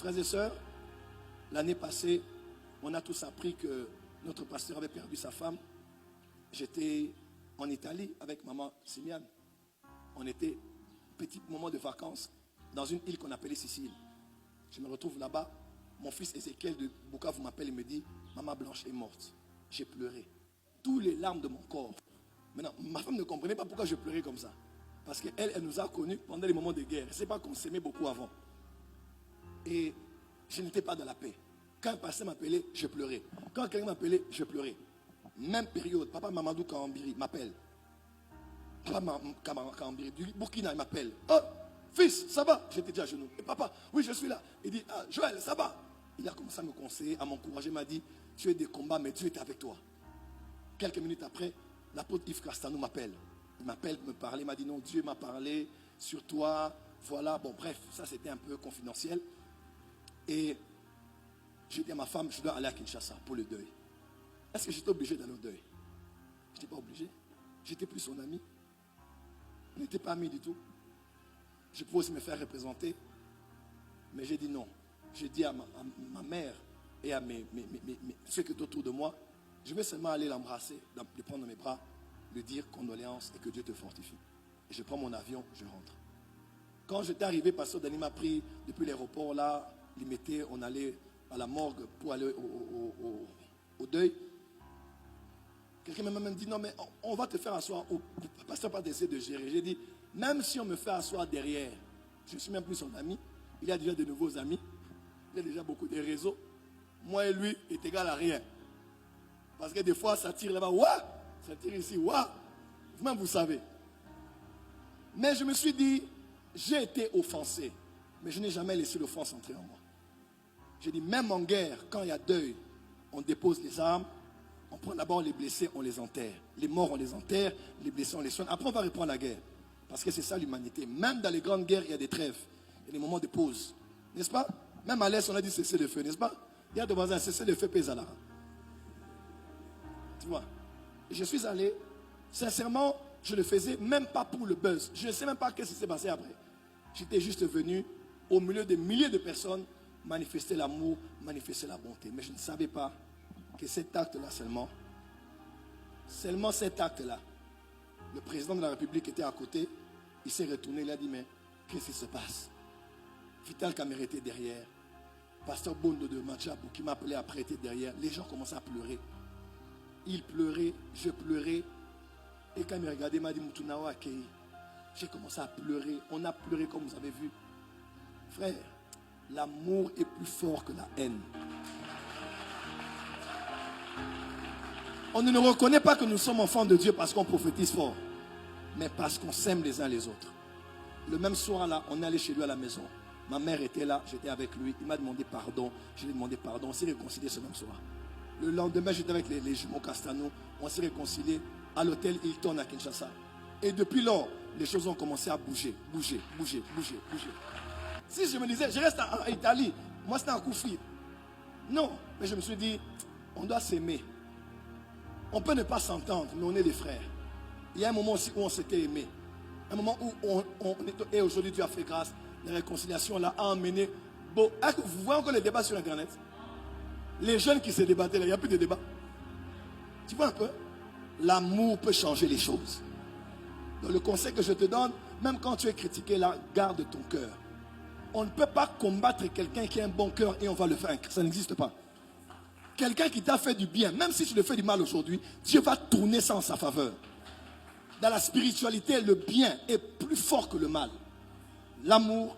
Frères et sœurs, l'année passée, on a tous appris que notre pasteur avait perdu sa femme. J'étais en Italie avec maman Simiane. On était petit moment de vacances dans une île qu'on appelait Sicile. Je me retrouve là-bas. Mon fils Ézéchiel de Bukavu m'appelle et me dit « Maman Blanche est morte ». J'ai pleuré. Tous les larmes de mon corps. Maintenant, ma femme ne comprenait pas pourquoi je pleurais comme ça. Parce qu'elle, elle nous a connus pendant les moments de guerre. C'est pas qu'on s'aimait beaucoup avant. Et je n'étais pas dans la paix. Quand un pasteur m'appelait, je pleurais. Quand quelqu'un m'appelait, je pleurais. Même période, papa Mamadou Kambiri m'appelle. Papa Kambiri du Burkina, il m'appelle. Oh, fils, ça va? J'étais déjà à genoux. Et papa, oui, je suis là. Il dit, ah, Joël, ça va? Il a commencé à me conseiller, à m'encourager. Il m'a dit, tu es des combats, mais Dieu est avec toi. Quelques minutes après, l'apôtre Yves Castanou m'appelle. Il m'appelle, me parler. Il m'a dit, non, Dieu m'a parlé sur toi. Voilà, bon, bref, ça c'était un peu confidentiel. Et j'ai dit à ma femme, je dois aller à Kinshasa pour le deuil. Est-ce que j'étais obligé d'aller au deuil? Je n'étais pas obligé. J'étais plus son ami. On n'était pas amis du tout. Je pouvais aussi me faire représenter. Mais j'ai dit non. J'ai dit à ma mère et à ceux qui étaient autour de moi, je vais seulement aller l'embrasser, le prendre dans mes bras, lui dire condoléances et que Dieu te fortifie. Et je prends mon avion, je rentre. Quand j'étais arrivé, pasteur Dani m'a pris depuis l'aéroport là, limité, on allait à la morgue pour aller au deuil. Quelqu'un m'a même dit, non mais on va te faire asseoir. Le pasteur pas d'essayer de gérer. J'ai dit, même si on me fait asseoir derrière, je ne suis même plus son ami. Il a déjà de nouveaux amis. Il a déjà beaucoup de réseaux. Moi et lui est égal à rien. Parce que des fois, ça tire là-bas. Ouah! Ça tire ici. Ouah! Vous-même, vous savez. Mais je me suis dit, j'ai été offensé. Mais je n'ai jamais laissé l'offense entrer en moi. J'ai dit, même en guerre, quand il y a deuil, on dépose les armes. On prend d'abord les blessés, on les enterre. Les morts, on les enterre. Les blessés, on les soigne. Après, on va reprendre la guerre. Parce que c'est ça l'humanité. Même dans les grandes guerres, il y a des trêves. Il y a des moments de pause. N'est-ce pas? Même à l'Est, on a dit cesser le feu, n'est-ce pas? Il y a des voisins, cesser le feu, Pézala. Tu vois? Et je suis allé, sincèrement, je le faisais même pas pour le buzz. Je ne sais même pas ce qui s'est passé après. J'étais juste venu, au milieu de milliers de personnes, manifester l'amour, manifester la bonté. Mais je ne savais pas que cet acte-là seulement cet acte-là, le président de la République était à côté, il s'est retourné, il a dit, mais qu'est-ce qui se passe? Vital Kamere était derrière, pasteur Bondo de Matchabou qui m'appelait après était derrière, les gens commençaient à pleurer. Il pleurait, je pleurais, et quand il me regardait, il m'a dit, Moutunawa Akei. J'ai commencé à pleurer, on a pleuré comme vous avez vu. Frère, l'amour est plus fort que la haine. On ne nous reconnaît pas que nous sommes enfants de Dieu parce qu'on prophétise fort, mais parce qu'on s'aime les uns les autres. Le même soir là, on est allé chez lui à la maison. Ma mère était là, j'étais avec lui. Il m'a demandé pardon, je lui ai demandé pardon. On s'est réconciliés ce même soir. Le lendemain, j'étais avec les jumeaux Castano. On s'est réconciliés à l'hôtel Hilton à Kinshasa. Et depuis lors, les choses ont commencé à bouger. Si je me disais, je reste en Italie, moi c'était un coup frit. Non, mais je me suis dit, on doit s'aimer. On peut ne pas s'entendre, mais on est des frères. Il y a un moment aussi où on s'était aimé. Un moment où et aujourd'hui Dieu a fait grâce. La réconciliation l'a emmené. Bon, vous voyez encore les débats sur Internet? Les jeunes qui se débattaient, il n'y a plus de débat. Tu vois un peu? L'amour peut changer les choses. Donc le conseil que je te donne, même quand tu es critiqué là, garde ton cœur. On ne peut pas combattre quelqu'un qui a un bon cœur et on va le vaincre. Ça n'existe pas. Quelqu'un qui t'a fait du bien, même si tu le fais du mal aujourd'hui, Dieu va tourner ça en sa faveur. Dans la spiritualité, le bien est plus fort que le mal. L'amour